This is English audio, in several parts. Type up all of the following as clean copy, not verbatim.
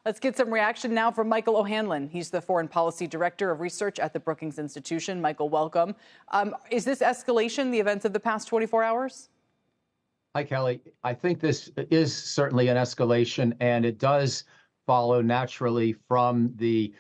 Let's get some reaction now from Michael O'Hanlon. He's the Foreign Policy Director of Research at the Brookings Institution. Michael, welcome. Is this escalation the events of the past 24 hours? Hi, Kelly. I think this is certainly an escalation, and it does follow naturally from the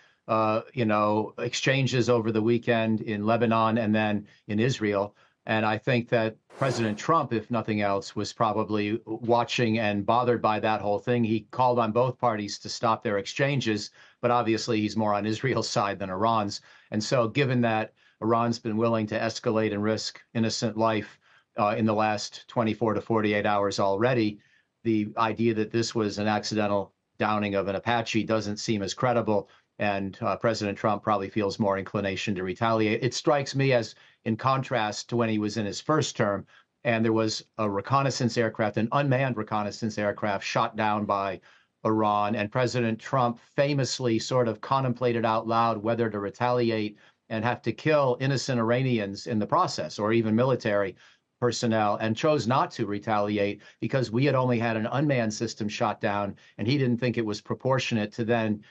exchanges over the weekend in Lebanon and then in Israel. And I think that President Trump, if nothing else, was probably watching and bothered by that whole thing. He called on both parties to stop their exchanges, but obviously he's more on Israel's side than Iran's. And so given that Iran's been willing to escalate and risk innocent life in the last 24 to 48 hours already, the idea that this was an accidental downing of an Apache doesn't seem as credible. And President Trump probably feels more inclination to retaliate. It strikes me as in contrast to when he was in his first term, and there was a reconnaissance aircraft, an unmanned reconnaissance aircraft shot down by Iran. And President Trump famously sort of contemplated out loud whether to retaliate and have to kill innocent Iranians in the process, or even military personnel, and chose not to retaliate because we had only had an unmanned system shot down, and he didn't think it was proportionate to then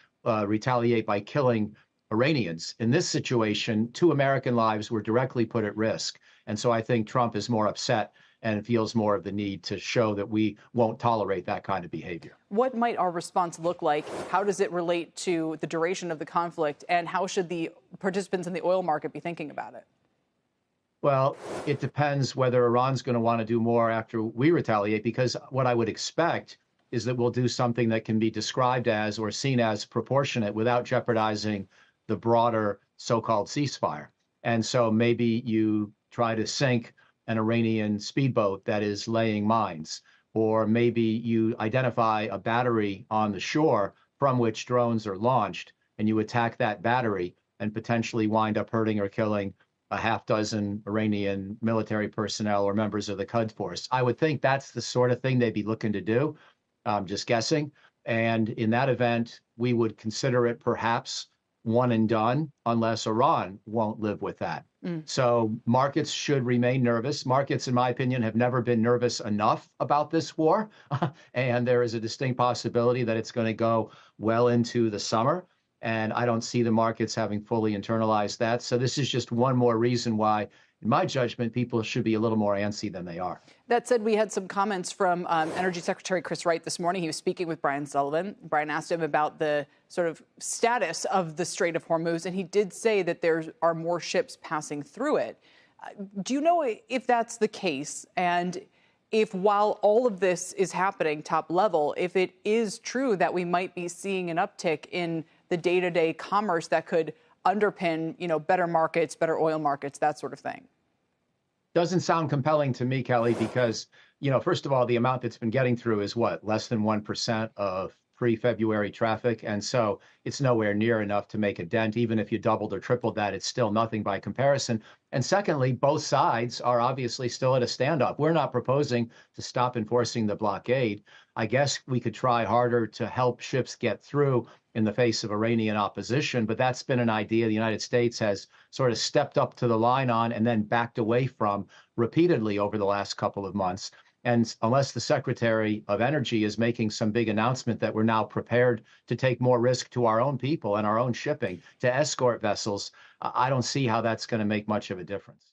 retaliate by killing Iranians. In this situation, 2 American lives were directly put at risk. And so I think Trump is more upset and feels more of the need to show that we won't tolerate that kind of behavior. What might our response look like? How does it relate to the duration of the conflict? And how should the participants in the oil market be thinking about it? Well, it depends whether Iran's going to want to do more after we retaliate, because what I would expect is that we'll do something that can be described as or seen as proportionate without jeopardizing the broader so-called ceasefire. And so maybe you try to sink an Iranian speedboat that is laying mines, or maybe you identify a battery on the shore from which drones are launched, and you attack that battery and potentially wind up hurting or killing a half dozen Iranian military personnel or members of the Quds Force. I would think that's the sort of thing they'd be looking to do. I'm just guessing. And in that event, we would consider it perhaps one and done, unless Iran won't live with that. So markets should remain nervous. Markets, in my opinion, have never been nervous enough about this war. And there is a distinct possibility that it's going to go well into the summer. And I don't see the markets having fully internalized that. So this is just one more reason why, in my judgment, people should be a little more antsy than they are. That said, we had some comments from Energy Secretary Chris Wright this morning. He was speaking with Brian Sullivan. Brian asked him about the sort of status of the Strait of Hormuz, and he did say that there are more ships passing through it. Do you know if that's the case? And if, while all of this is happening top level, if it is true that we might be seeing an uptick in the day-to-day commerce that could underpin, better markets, better oil markets, that sort of thing? Doesn't sound compelling to me, Kelly, because, first of all, the amount that's been getting through is what, less than 1% of pre-February traffic. And so it's nowhere near enough to make a dent. Even if you doubled or tripled that, it's still nothing by comparison. And secondly, both sides are obviously still at a standoff. We're not proposing to stop enforcing the blockade. I guess we could try harder to help ships get through in the face of Iranian opposition, but that's been an idea the United States has sort of stepped up to the line on and then backed away from repeatedly over the last couple of months. And unless the Secretary of Energy is making some big announcement that we're now prepared to take more risk to our own people and our own shipping to escort vessels, I don't see how that's going to make much of a difference.